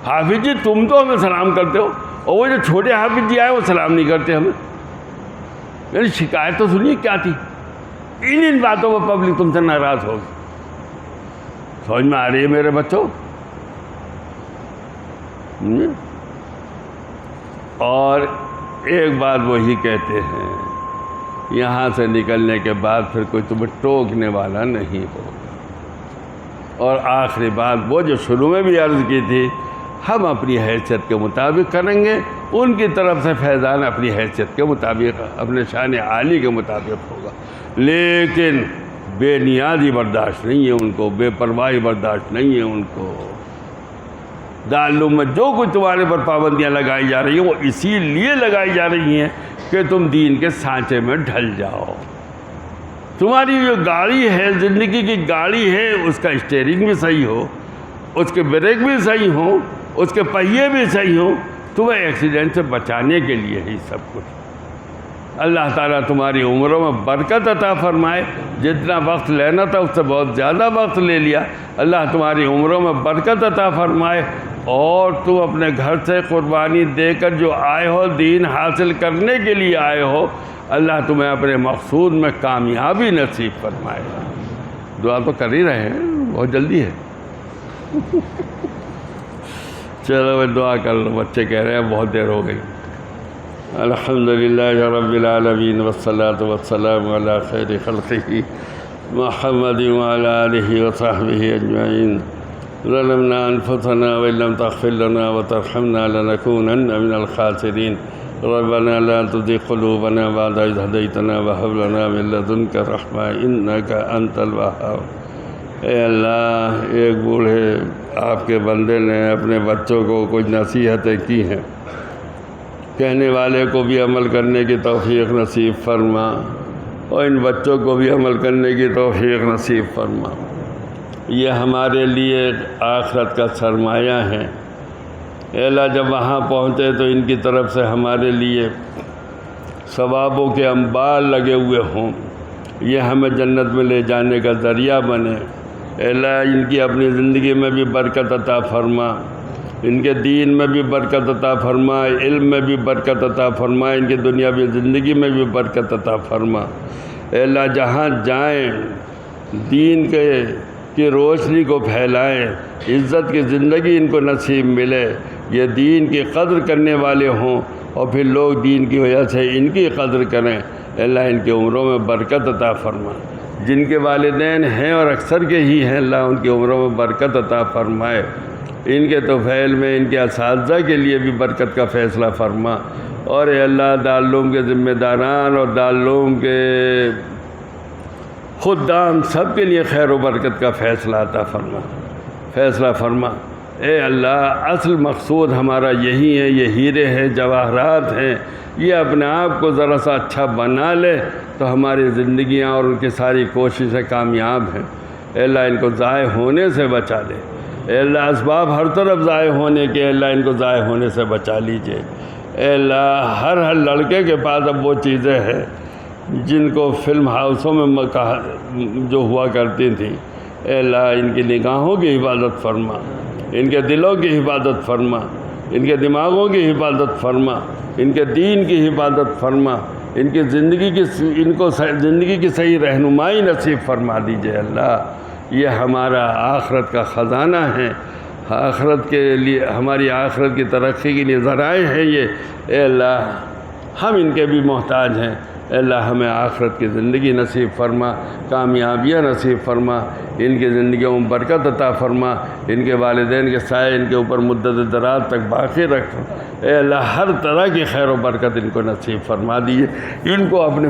حافظ جی تم تو ہمیں سلام کرتے ہو، اور وہ جو چھوٹے حافظ جی آئے وہ سلام نہیں کرتے ہمیں۔ یعنی شکایت تو سنیے کیا تھی، ان باتوں پر پبلک تم سے ناراض ہوگی۔ سمجھ میں آ رہی ہے میرے بچوں؟ اور ایک بات وہی کہتے ہیں، یہاں سے نکلنے کے بعد پھر کوئی تمہیں ٹوکنے والا نہیں ہوگا۔ اور آخری بات وہ جو شروع میں بھی عرض کی تھی، ہم اپنی حیثیت کے مطابق کریں گے، ان کی طرف سے فیضان اپنی حیثیت کے مطابق، اپنے شان عالی کے مطابق ہوگا۔ لیکن بے نیازی برداشت نہیں ہے ان کو، بے پرواہی برداشت نہیں ہے ان کو۔ دارالعلوم میں جو کچھ تمہارے پر پابندیاں لگائی جا رہی ہیں وہ اسی لیے لگائی جا رہی ہیں کہ تم دین کے سانچے میں ڈھل جاؤ۔ تمہاری جو گاڑی ہے، زندگی کی گاڑی ہے، اس کا اسٹیئرنگ بھی صحیح ہو، اس کے بریک بھی صحیح ہوں، اس کے پہیے بھی صحیح ہوں، تمہیں ایکسیڈنٹ سے بچانے کے لیے ہی سب کچھ۔ اللہ تعالیٰ تمہاری عمروں میں برکت عطا فرمائے، جتنا وقت لینا تھا اس سے بہت زیادہ وقت لے لیا، اللہ تمہاری عمروں میں برکت عطا فرمائے، اور تم اپنے گھر سے قربانی دے کر جو آئے ہو، دین حاصل کرنے کے لیے آئے ہو، اللہ تمہیں اپنے مقصود میں کامیابی نصیب فرمائے۔ دعا تو کر ہی رہے ہیں، بہت جلدی ہے۔ چلو میں دعا کر لو، بچے کہہ رہے ہیں بہت دیر ہو گئی۔ الحمدللہ رب العالمین والصلاة والسلام علی خیر خلقہ محمد وعلی آلہ وصحبہ اجمعین۔ ظلمنا انفسنا وان لم تغفر لنا وترحمنا لنکونن من الخاسرین۔ ربنا لا تزغ قلوبنا بعد إذ هديتنا وهب لنا من لدنك رحمة إنك أنت الوهاب۔ اے اللہ، ایک بوڑھے آپ کے بندے نے اپنے بچوں کو کچھ نصیحتیں کی ہیں، کہنے والے کو بھی عمل کرنے کی توفیق نصیب فرما، اور ان بچوں کو بھی عمل کرنے کی توفیق نصیب فرما۔ یہ ہمارے لیے آخرت کا سرمایہ ہے۔ اے اللہ، جب وہاں پہنچے تو ان کی طرف سے ہمارے لیے ثوابوں کے انبار لگے ہوئے ہوں، یہ ہمیں جنت میں لے جانے کا ذریعہ بنے۔ اے اللہ، ان کی اپنی زندگی میں بھی برکت عطا فرما، ان کے دین میں بھی برکت عطا فرما، علم میں بھی برکت عطا فرما، ان کی دنیاوی زندگی میں بھی برکت عطا فرما۔ اے اللہ، جہاں جائیں دین کی روشنی کو پھیلائیں، عزت کی زندگی ان کو نصیب ملے، یہ دین کی قدر کرنے والے ہوں، اور پھر لوگ دین کی وجہ سے ان کی قدر کریں۔ اے اللہ، ان کی عمروں میں برکت عطا فرما، جن کے والدین ہیں اور اکثر کے ہی ہیں، اللہ ان کی عمروں میں برکت عطا فرمائے، ان کے طفیل میں ان کے اساتذہ کے لیے بھی برکت کا فیصلہ فرما، اور اے اللہ دارالعلوم کے ذمہ داران اور دارالعلوم کے خدام سب کے لیے خیر و برکت کا فیصلہ عطا فرما۔ اے اللہ، اصل مقصود ہمارا یہی ہے، یہ ہیرے ہیں، جواہرات ہیں، یہ اپنے آپ کو ذرا سا اچھا بنا لے تو ہماری زندگیاں اور ان کی ساری کوششیں کامیاب ہیں۔ اے اللہ، ان کو ضائع ہونے سے بچا لے۔ اے اللہ، اسباب ہر طرف ضائع ہونے کے، اللہ ان کو ضائع ہونے سے بچا لیجئے۔ اے اللہ، ہر لڑکے کے پاس اب وہ چیزیں ہیں جن کو فلم ہاؤسوں میں جو ہوا کرتی تھیں، اے اللہ ان کی نگاہوں کی حفاظت فرما، ان کے دلوں کی حفاظت فرما، ان کے دماغوں کی حفاظت فرما، ان کے دین کی حفاظت فرما، ان کی زندگی کی صحیح رہنمائی نصیب فرما دیجئے۔ اللہ، یہ ہمارا آخرت کا خزانہ ہے، آخرت کے لیے، ہماری آخرت کی ترقی کے لیے ذرائع ہیں یہ۔ اے اللہ، ہم ان کے بھی محتاج ہیں۔ اے اللہ، ہمیں آخرت کی زندگی نصیب فرما، کامیابیاں نصیب فرما، ان کی زندگیوں میں برکت عطا فرما، ان کے والدین کے سائے ان کے اوپر مدت دراز تک باقی رکھ۔ اے اللہ، ہر طرح کی خیر و برکت ان کو نصیب فرما دیجیے، ان کو اپنے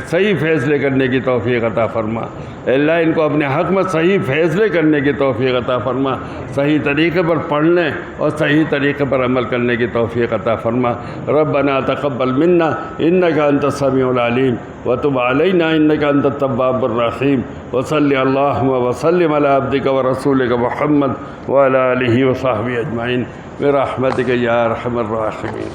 صحیح فیصلے کرنے کی توفیق عطا فرما۔ اے اللہ، ان کو اپنے حق میں صحیح فیصلے کرنے کی توفیق عطا فرما، صحیح طریقے پر پڑھنے اور صحیح طریقے پر عمل کرنے کی توفیق عطا فرما۔ ربنا تقبل منا انک انت السمیع العلیم وتب علینا انک انت التواب الرحیم، وصلی اللہم وسلم علی عبدک ورسولک محمد وعلی آلہ وصحبہ اجمعین برحمتک یا ارحم الراحمین۔